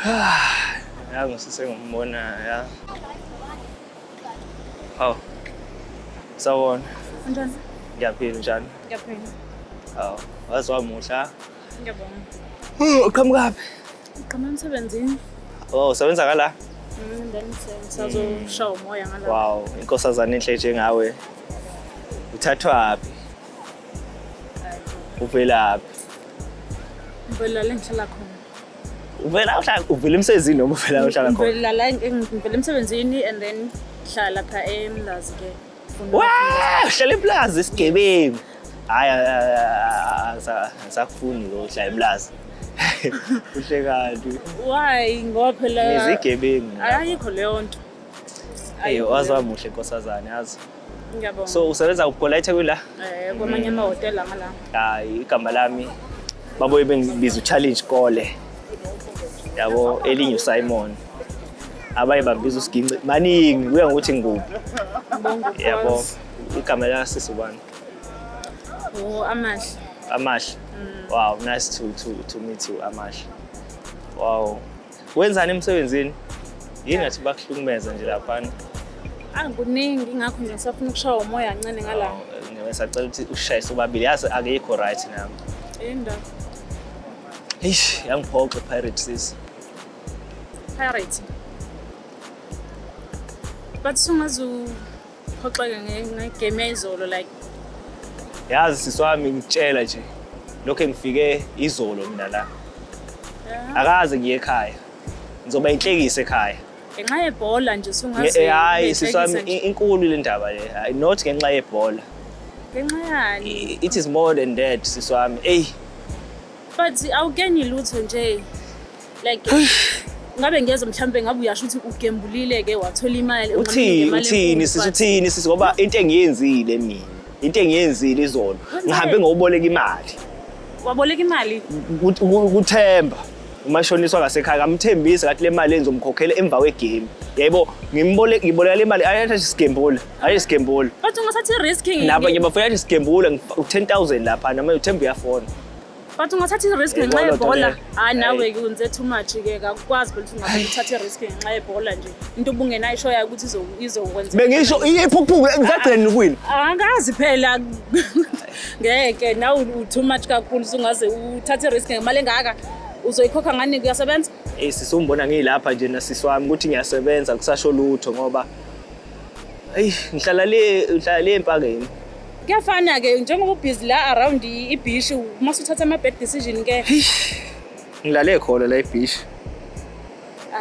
Ya ngisisengimbona ya. Oh. Sawona. Njani? Ngiyaphila njani? Ngiyaphila. Oh, waziwamuhla. Ngiyabonga. Uqhamukaphi? Ngiqhamuka emsebenzini. Oh, usebenza ngala? Then sazoshaya umoya ngala. Wow, inkosazana enhle njengawe. Uthathwaphi? Uvelaphi? Ngivela la ngihlala khona. Uvela emsebenzini noma uvela uhlala khona? Ngivela la ngivela emsebenzini and then hlala lapha eMlazi ke. Wow, hlala eplaza isigebengu. Hayi asakufuni lo hlala eplaza. Kuhle kanti. Why ngoba phela Izigebengu. ayikho leyo nto. Waziwamuhle inkosazana yazi. Ngiyabonga. So usebenza kupolite kwila? Kwamanye amahhotela ngala. Hayi igama lami baboye bengibiza uChallenge Kole. Yabo elinye uSimon. Abaye bambiza uSiginci maningi kuya ngokuthi ngikuphi. Yabo igama la sisubani? Amahle. Amahle. Wow, nice to meet you Amahle. Wow. Wenzani emsebenzini? Yini ngathi bakuhlukumeza nje lapha? Kuningi ngakho nje ngisafuna ukushaya umoya kancane ngala. Ngisacela ukuthi ushayise ubabili yazi akekho right nami. Indaba. Eish, yangiphoqa Pirates. Pirate. But sungazu phoxeke ngegame yezolo like Yazi siswami ngitshela nje lokho engifike izolo mina la. Akaze ngiye ekhaya. Ngizoba inhlekise ekhaya. ngenxa yebhola nje sungaze. Hayi siswami inkulu le ndaba le. Hayi not ngenxa yebhola. Ngenxa yani. It is more than that siswami. Hey. But awugeni lutho nje. Like ngabe ngiyeza mhlambe ngabe uyasho ukuthi ugembulile ke wathola imali uthini sisi ngoba into engiyenzile mina into engiyenzile izolo ngihambe ngoboleka imali waboleka imali kuThemba umashoniswa ngasekhaya ngamthembisa ngathi le mali enzomkhokhela emva kwegame yebo ngiboleka le mali ayathi sigembula ayisigembula but ungathathi risk nabo ngibafuna ukuthi sigembula u10,000 lapha nama uThemba uyafona but ungathathi risk ngenxa yebhola nawe ke unze too much ke akukwazi ukuthi ungathatha risk ngenxa yebhola nje into ubungenayisho yayo ukuthi izokwenza bengisho iphuphuke ngizagcina kwini angazi phela ngeke nawe too much kakhulu ungaze uthathe risk ngemali engaka uzoyikhokha ngani kuyasebenza sisumbona ngilapha nje nasiswami ukuthi ngiyasebenza kusasho lutho ngoba ngihlala le empakeni kuyafana ke njengoba ubusy la around iBhish mase uthatha ama bad decision ke ngilale khona la iBhish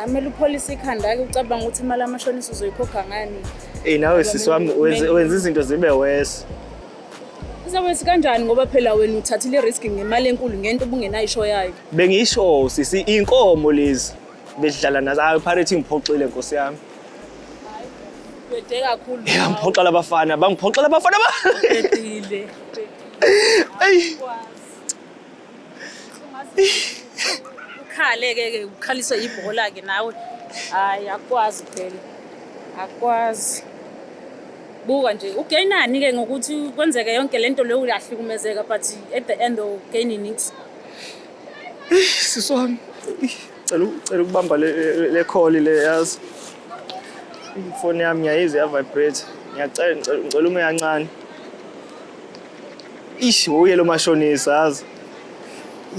amele upolice ikhanda ke ucabanga ukuthi imali amashonisa uzoyikhokha ngani nawe siswami wenza izinto zibe worse izawesi kanjani ngoba phela wena uthathile risk ngemali enkulu ngento ubungenayisho yayo bengisho sisi inkomo lezi bedlala nazo Pirate ngiphoxile Nkosi yami Bede kakhulu ngiphoxela abafana bangiphoxela abafana bedile ukhale ke ukhaliswe ibhola ke nawe hayi akwazi phela akwazi buka nje ugainani ke ngokuthi kwenzeke yonke lento leyo uyahlukumezeka but at the end of gaining it siswami cela ukubamba le call le yazi ifoni yami ngiyayizwa ya vibrate ngicela ume kancane uye lo mashonisa yazi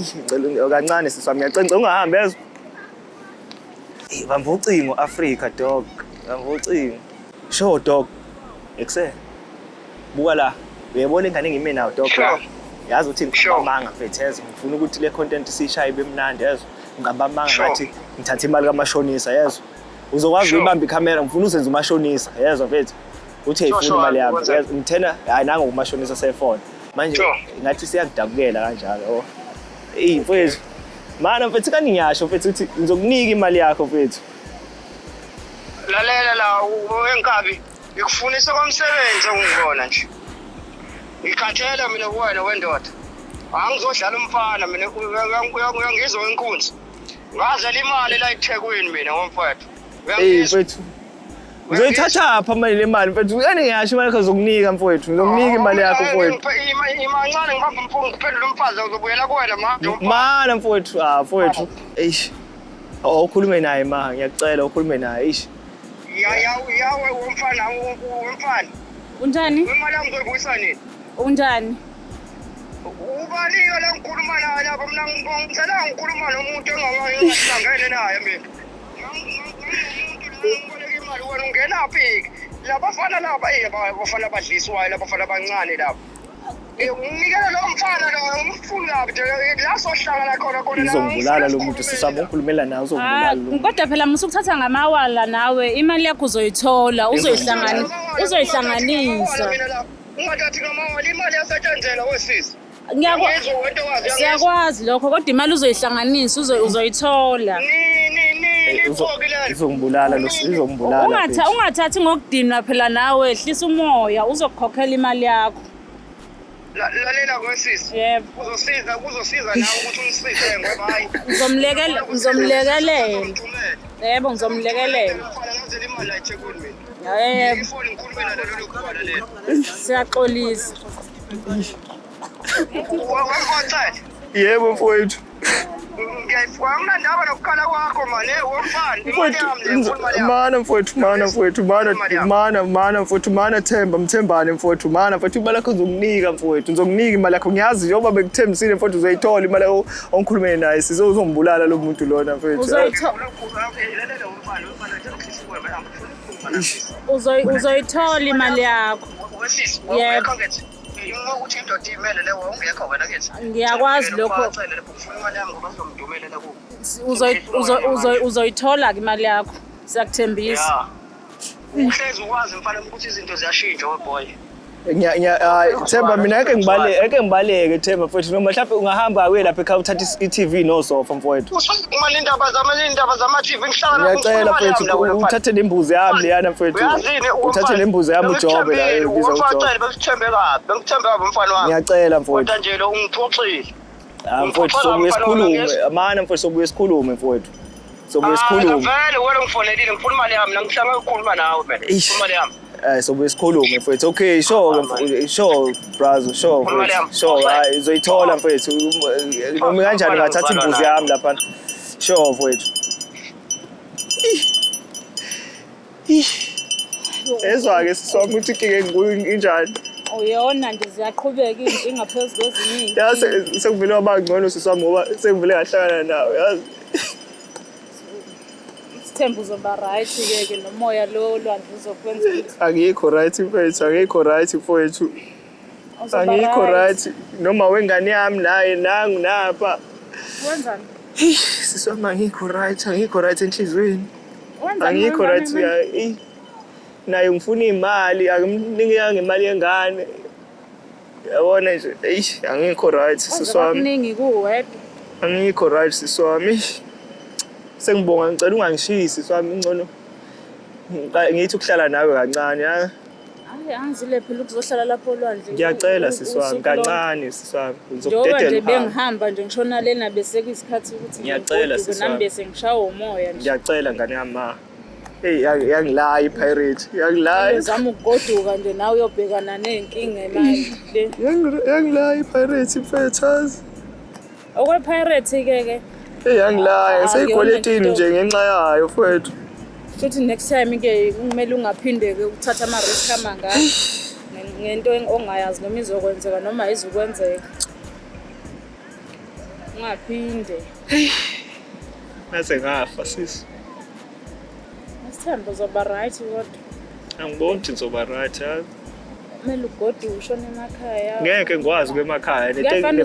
ngicela kancane siswami ngiyacela ungahambi yezwa bamba ucingo Africa dog bamba ucingo show dog ekuse buka la uyabona ingane ngime nawo dog yazi uthi ngibamanga mfethu ngifuna ukuthi le content sishaye bemnandi yezwa ngibamanga ngathi ngithatha imali kamashonisa yezwa uzokwazi ukubamba ikamera ngifuna uzenze umashonisa yezwa mfethu uthi ayifuna imali yami ngithena hayi nanga umashonisa sefone manje ngathi siyakudabukela kanjalo mfethu mana mfethu kaniyasho mfethu uthi ngizokunika imali yakho mfethu lalela la wenkabi ngikufunisa komsebenzi ongibona nje ngikhathela mina kuwena wendoda angizodlala umfana mina uyangizwa inkunzi ngazela imali la eThekwini mina ngomfowethu mfethu uzoyithatha apha manje le mali mfethu uyani ngiyasho imali yakho zokunika mfowethu ngizokunika imali yakho mfowethu imancane ngibamba umphungu kuphendula umfazi uzobuyela kuwena mana mfowethu mfowethu Ukhulume naye ma, ngiyacela ukhulume naye ish. Yawe womfana. Unjani? Imali yami ngizoyibuyisa nini? Unjani? Ubani-ke la ngikhuluma naye lapha mina ngicela ngikhuluma nomuntu engingahlangene naye mina. Ngiboleka imali wena ungenaphi? Labafana laba bafana badliswayo labafana abancane laba. Nginikele lo mfana lo umfuni lapha la sohlangana khona la. Uzombulala lo muntu sisaba ukhulumela naye uzombulala lo muntu. Kodwa phela musukuthatha ngamawala nawe imali yakho uzoyithola uzoyihlanganisa. Ungathathi ngamawala imali yasetshenzela wesisi. Siyakwazi lokho kodwa imali uzoyihlanganisa uzoyithola. Uzombulala lo uzombulala. Ungathathi ngokudinwa phela nawe ehlisa umoya uzokukhokhela imali yakho. Lalela kwesisi. Yebo. Kuzosiza nawe ukuthi ungisise ngoba hayi. Ngizomlekelela. Yebo ngizomlekelela. Imali la eThekwini mina. Yebo. Ifoni ngikhulume nalo khona lelo. Siyaxolisa. Yebo mfowethu. Ngiyayifuna ndaba nokukhala kwakho manje womfana imali yami mana mfowethu mana Themba mthembane mfowethu mana mfowethu imali yakho uzokunika mfowethu uzokunika imali yakho ngiyazi njengoba bekuthembisile mfowethu uzoyithola imali yakho ongikhulume naye sizombulala lo muntu lona mfowethu uzoyithola imali yakho. Yebo. Ukuthi indoda imele lewo ungekho wena kithi. Ngiyakwazi lokho. Uzoyithola ke imali yakho. Siyakuthembisa. Uhlezi ukwazi mfana ukuthi izinto ziyashintsha weboy. Themba mina ake ngibaleke Themba mfowethu noma mhlawumbe ungahamba uye lapha ekhaya uthatha i-TV nosofa mfowethu. Uma indaba zama-TV ngihlala ngiyacela mfowethu uthathe lembuzi yami leyana mfowethu uthathe lembuzi yami ujobe la ebiza ujobe. Bengithembe kabi mfana wami. Ngiyacela mfowethu. Kodwa nje lo ungiphoxile. Mfowethu sobuye sikhulume amana mfowethu sobuye sikhulume mfowethu. Sobuye sikhulume. Vele wena ngifonelile ngifuna imali yami nangihlanga ukukhuluma nawe mina. Imali yami. Sobuye sikhulume mfowethu. Okay, sure brother, sure. Hayi uzoyithola mfowethu. Noma kanjani ngathatha imbuzi yami lapha. Sure mfowethu. Ezwa-ke siswami ukuthi inkinga enguyo injani. Uyona nje ziyaqhubeka inkinga phezulu kweziningi. Yazi sekuvele waba ngcono siswami ngoba sekuvele ngahlangana nawe yazi. Isithembu uzoba right ke nomoya lo lwandle uzokwenza ukuthi angikho right mfowethu angikho right mfowethu. Angikho right noma wengane yami naye nangu napha. Wenzani? Siswami angikho right enhlizweni. Angikho right naye ngifuna imali akimnika ngemali yengane. Yabona nje angikho right siswami. Kuningi kuwedwa. Angikho right siswami. Sengibonga ngicela ungangishisi siswami ingcono. Ngithi ukuhlala nawe kancane ha. Hayi angizile phela ukuzohlala lapho olwandle. Ngiyacela siswami kancane siswami. Ngizokudedela nje bengihamba nje ngishona lena bese kuyisikhathi ukuthi ngiyacela siswami. Nami bese ngishawa umoya nje. Ngiyacela ngane yami ma. Hey yangilaya ipirate yangilaya. Ngizama ukugoduka nje nawe uyobhekana nenkinga imali le. Yangilaya ipirate mfethazi. Okwe pirate ke. Hey yangilaya seyigolethini nje ngenxa yayo mfethu. Futhi next time ke kumele ungaphinde ke ukuthatha ama risk amangaka ngento ongayazi noma izokwenzeka noma izokwenzeka. Ungaphinde. Mase ngafa sisi. Isithembu uzoba right kodwa. Angiboni ukuthi ngizoba right ha. Kumele ugoduke ushone emakhaya. Ngeke ngikwazi kwemakhaya Kuyafana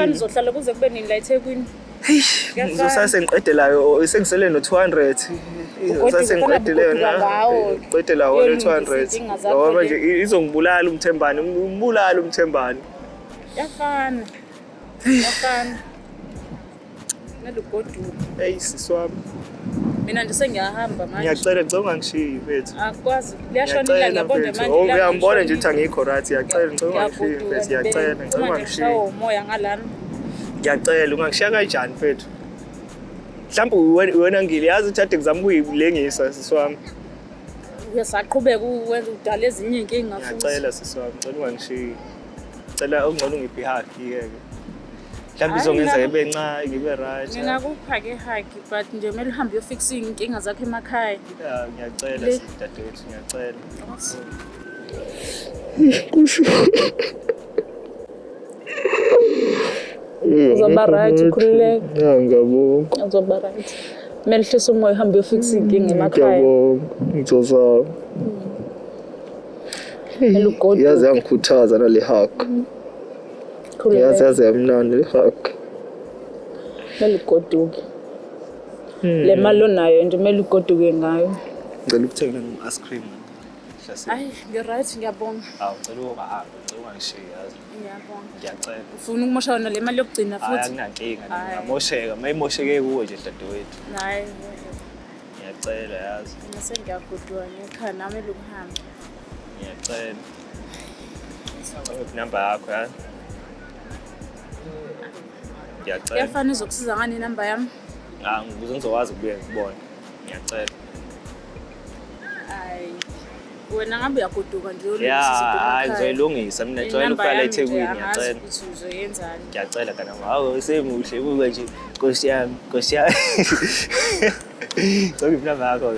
uzohlala kuze kube nini la eThekwini. Ngizosase ngiqedelayo sengisele no 200. Ngizosase ngiqedelayo na. Qedela wona 200. Ngoba nje izongibulala umthembane, umbulala umthembane. Yafana. Kumele ugoduke. Hey siswami. Mina nje sengiyahamba manje. Ngiyacela ngicela ungangishiyi mfethu. Akwazi. Liyashonela ngiyabona manje. Uyangibona nje ukuthi angikho right. Ngiyacela ngicela ungangishiyi mfethu. Ngiyacela ngicela ungangishiyi. Umoya ngalana. Ngiyacela ungangishiya kanjani mfethu? Mhlawumbe wena ngiliyazi ukuthi ade ngizama ukuyilengisa siswami. Uyasaqhubeka ukwenza udala ezinye inkinga futhi. Ngiyacela siswami ngicela ungangishiyi. Ngicela ungcono ngiphi haki ke. Mhlawumbe izongenza ngibe right. Ngingakupha-ke hagi but nje kumele uhambe uyofixa iy'nkinga zakho emakhaya. Ya, ngiyacela dadewethu, ngiyacela. Uzoba right, ukhululeke. Ya, ngiyabonga. Uzoba right. Kumele uhlise umoya uhambe uyofixa iy'nkinga emakhaya. Ngiyabonga, ngizozama. Kumele ugoduke. Yazi yangikhuthaza nale hug. Yazi yamnandi le hug. Kumele ugoduke. Le mali onayo nje kumele ugoduke ngayo. Ngicela ukuthengela ice cream. Hayi, ngi-right, ngiyabonga. Hawu, ngicela ungangishiyi yazi. Ngiyabonga. Ngiyacela. Ufuna ukumosha wona le mali yokugcina Hayi, futhi? akunankinga, Hhayi. ngingamosheka. Uma imosheke kuwe nje dadewethu. Hayi, Ngiyacela yazi. mina sengiyagoduka ngekhaya nami kumele ukuhambe. Ngiyacela. Inamba yakho yazi. Ngiyacela. Kuyafana izokusiza ngani inamba yami? Ngikuze ngizokwazi ukubuye ngikubone. Ngiyacela. Hayi. Wena ngabe uyagoduka nje uyolungisa Ya, izinto hayi emakhaya. ngizoyilungisa mina jwayele ukuya la eThekwini Angazi ngiyacela. ukuthi uzoyenzani. Ngiyacela kana hawu semuhle buka nje Nkosi yami. Ngicela inamba yakho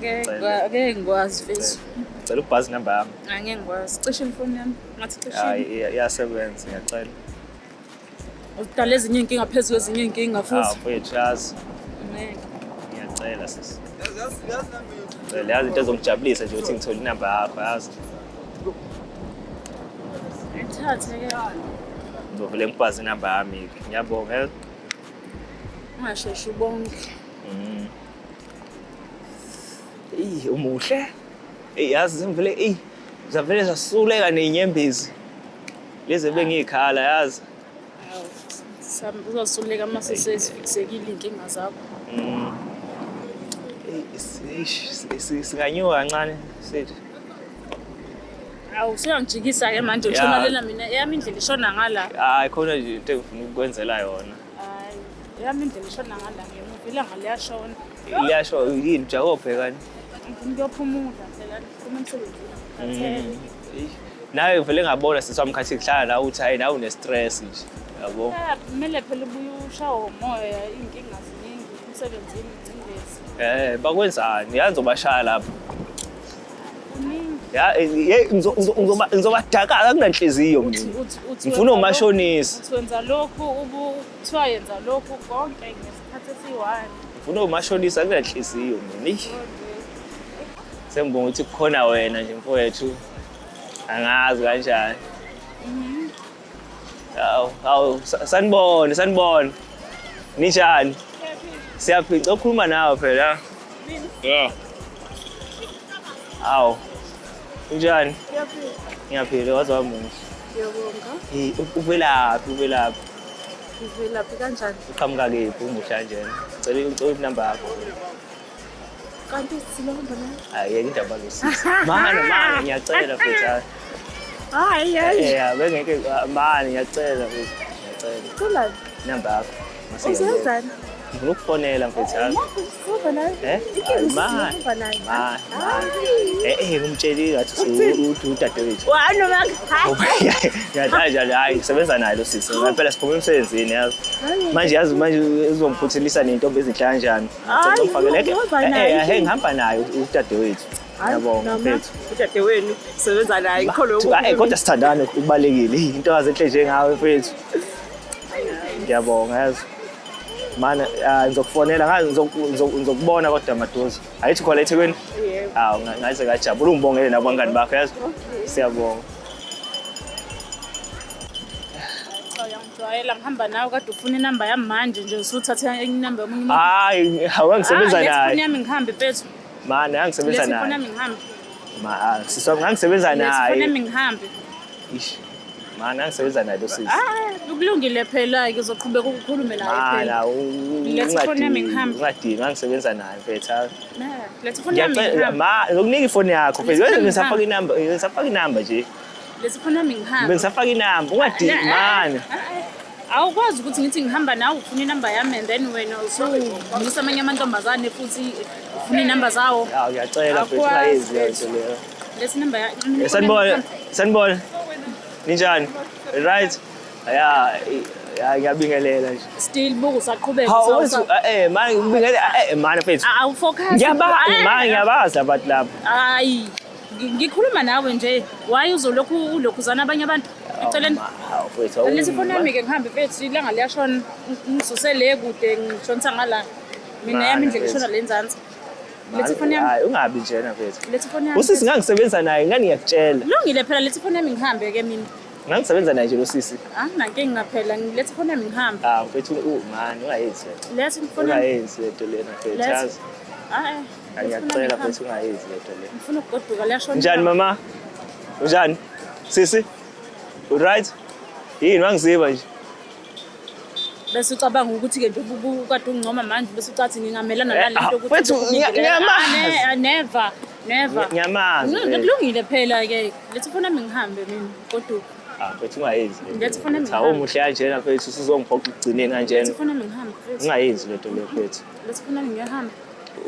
ke. Ake ngikwazi mfethu. Ngicela ubhazi inamba yami. Angeke ngikwazi. Cishe ifoni yami. Ngathi cishe. Hayi iyasebenza ngiyacela. Udala ezinye iy'nkinga phezu kwezinye iy'nkinga futhi. Mfethu yazi. Ngeke. Ngiyacela sisi. Yazi into ezongijabulisa nje ukuthi ngithole inamba yakho yazi. Ngithathe-ke. Ngizovele ngibhazi inamba yami. Ngiyabonga. Ungasheshi ubonke. Umuhle. Yazi semvele zavele zasuleka nenyembezi. Lezi bengikhala yazi. Uzosuleka uma sesifiksekile iy'nkinga zakho. Singanyuka kancane sithi. Awu usuyangijikisa-ke manje Ya. ushonalela mina eyami indlela ishona ngala. Hayi khona nje into engifuna ukukwenzela yona. Hayi eyami indlela ishona ngala ngemuva ilanga liyashona. Liyasho yini Jakobe kani? Ngifuna ukuyophumula phela ngifuna emsebenzini. Ngikhathele. Nawe vele ngabona siswami khathi kuhlala nawe uthi hayi nawe une-stress nje. Yabo. Kumele phela ubuye ushawe umoya iy'nkinga ziningi emsebenzini ingcindezi. Bakwenzani? Yazi ngizobashaya lapha. Kuningi. Ya ngizobadakaza kunanhliziyo mina. Ngifuna umashonisi. Uthi wenza lokhu kuthiwa yenza lokhu konke ngesikhathi esiyi-one. Ngifuna umashonisi kunanhliziyo mina. Sengibonga ukuthi kukhona wena nje mfowethu. Angazi kanjani. Hawu sanibona. Ninjani? Siyaphinca ukukhuluma nawe phela. Yeah. Hawu. Unjani? Ngiyaphila wazi wamuhle. Ngiyabonga. Uvelaphi? Uvelaphi kanjani? Uqhamuka kephi umuhle njena? Ngicela inamba yakho. Kanti silahamba naye? Hayi yeke indaba losisi. Mana ngiyacela futhi. Hayi. Bengeke mani ngiyacela futhi. Ngiyacela. Kulani? Inamba yakho. Usenzani? Ngifuna ukufonela mfethu. Uzoba naye? Ngimtsheli ngathi udadewethu. Noma Ngiyadla hayi ngisebenza naye lo sisi. Ngempela siphuma emsebenzini yazi. Manje uzomphuthelisa nentombi ezinhlanga kanjani. Ngihamba naye udadewethu. Ngiyabonga mfethu. udadewenu sebenza naye ngikholwe Kodwa sithandane kubalekile. Into azenhle njengawe mfethu. Ngiyabonga yazi. Mana ngizokufonela ngizokubona kodwa maduze. Ayithi khona eThekwini? Hawu ngaze ngajabula ungibongele nabangani bakho yazi. Siyabonga. Ngijwayela ngihamba nawe kade ufuna inamba yami manje nje usuthathe inamba yomunye umuntu. Hayi awangisebenza Lethi naye. foni yami ngihambe mfethu. Mana angisebenza Lethi foni naye. yami ngihambe. Siswa ngangisebenza Lethi foni naye. yami ngihambe. Ish. Mana angisebenza naye lo sisi. Ukulungile phela ke uzoqhubeka ukukhulume naye phela. Lethi foni yami ngihambe. Ungadingi angisebenza naye mfethu. Lethi foni yami ngihambe. Ngokunika ifoni yakho mfethu. Wenza ngisafaka inamba nje. Lethi foni yami ngihambe. Bengisafaka inamba ungadingi mana. Awukwazi ukuthi ngithi ngihamba nawe ufuna inamba yami and then wena usungisa amanye amantombazane futhi ufuna inamba zawo. Ngiyacela mfethu ngayenzi leyo. Lethi namba Sanibona. Ninjani? Right? Hayi ngiyabingelela nje. Still buka usaqhubeka. Hawu manje ngibingelela man mfethu. Awufocus. Ngiyabazi abantu labo. Hayi. Ngikhuluma nawe nje. Why uzolokhu ulokhuzana abanye abantu? Eceleni. Hawu mfethu. Lethi phone yami ke ngihambe mfethu ilanga liyashona ngisuse le kude ngishonisa ngala. Mina yami indlela ishona lenzansi. Lethi phone yami. Hayi ungabi njena mfethu. Lethi phone yami. Usisi ngangisebenza naye ngani ngiyakutshela. Lungile phela lethi phone yami ngihambe ke mina. Ngangisebenza naye nje lo sisi. Nankinga phela lethi phone yami ngihambe. Mfethu man ungayenzi. Lethi phone yami. Ungayenzi lento lena mfethu yazi. Ngiyacela mfethu ungayenzi lento lena. Ngifuna ukugoduka liyashona. Njani mama? Unjani? Sisi? Right? Yini wangiziba nje? Bese ucabanga ukuthi ke nje kade ungcoma manje bese ucathi ngingamelana nalento ukuthi mfethu ngiyamazi. Never. Ngiyamazi. Kulungile phela ke. Lethi phone yami ngihambe mina goduka. Mfethu ungayenzi. Lethi phone yami. Hawu muhle kanjena mfethu sizongiphoqa ukugcineni kanjena. Lethi phone yami ngihambe mfethu. Ungayenzi lento le mfethu. Lethi phone yami ngiyahamba.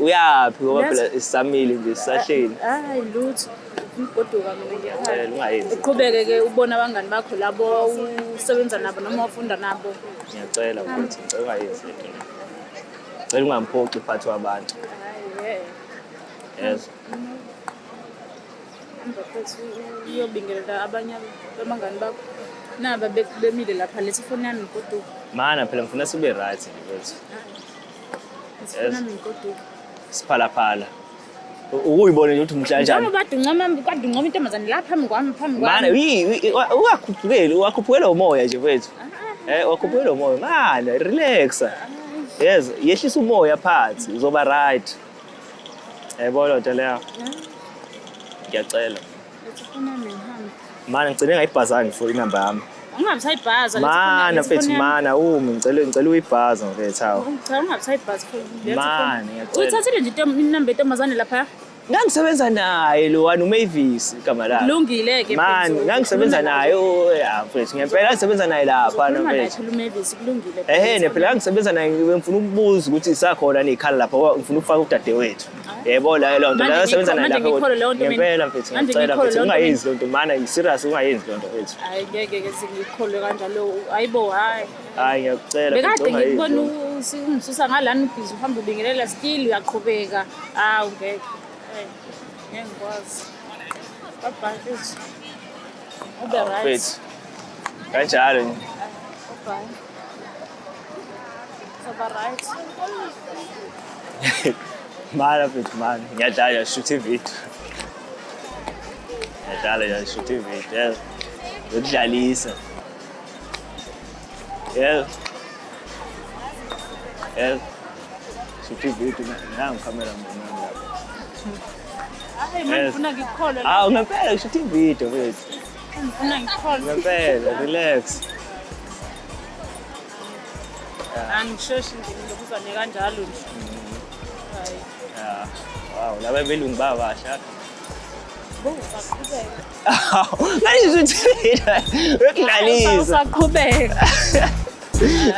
Uyaphi ngoba phela isamile nje sisahleli. Hayi lutho. Ngoduka mina ngiyahamba. Ungayenzi. Uqhubeke ke ubona abangani bakho labo usebenza nabo noma ufunda nabo. Ngiyacela mfethu ngicela ungayenzi lento le. Ngicela ungamphoqi phathi wabantu. Hayi Yes. Mfethu uyobingelela abanye abangani bakho. Naba bemile lapha lethi phone yami ngoduka. Mana phela ngifuna sibe right mfethu. Sifuna mina goduka. Siphalaphala. Ukuyibona nje ukuthi umhlanjani. Noma kade ungcoma intombazane lapha phambi kwami. Mana wakhuphukela umoya nje mfethu. Wakhuphukela umoya. Mana relaxa. Yes, yehlisa umoya phansi uzoba right. Yayibona lento leyo. Ngiyacela. Lethi phone yami ngihambe. Mana ngicela ngayibhazanga for inamba yami. Ungabisayibhaza Mana mfethu mana ngicela uyibhaza mfethu hawo. Ungabisayibhaza for Mana ngiyacela. Uyithathile nje inamba yentombazane lapha. Ngangisebenza naye lo wani uMavis igama lakhe. Kulungile ke Man ngangisebenza naye mfethu ngempela ngisebenza naye lapha mfethu. uMavis kulungile. Phela ngisebenza naye ngifuna ukubuza ukuthi isakhona nekhala lapha ngifuna ukufaka udadewethu. Yebo la lonto la ngisebenza naye lapha. Ngempela mfethu ngicela mfethu ungayenzi lonto mana i-serious ungayenzi lonto mfethu. Hayi ngeke ke singikholwe kanjalo. Hayibo hayi. Hayi ngiyacela mfethu bekade ngikubona usisusa ngalana ubhizi uhamba ubingelela still uyaqhubeka. Ngeke. Ngiyakwazi. Bye mfethu. Ube right. Mfethu. Kanjalo nje. Bye. Soba right. Mara mfethu man ngiyadlala shoot video. Ngiyadlala shoot video. Udlalisa. Shoot video nangu cameraman lapha. Hayi manje ngifuna ngikholwe. Ngempela shoot video mfethu. Ngifuna ngikholwe. Ngempela relax. Angishoshi nje ngizokuzane kanjalo nje. Hayi. Wow, laba belungu babasha. Usaqhubeka. Ngayizwe ukudlalisa. Usaqhubeka.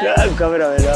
La camera me la.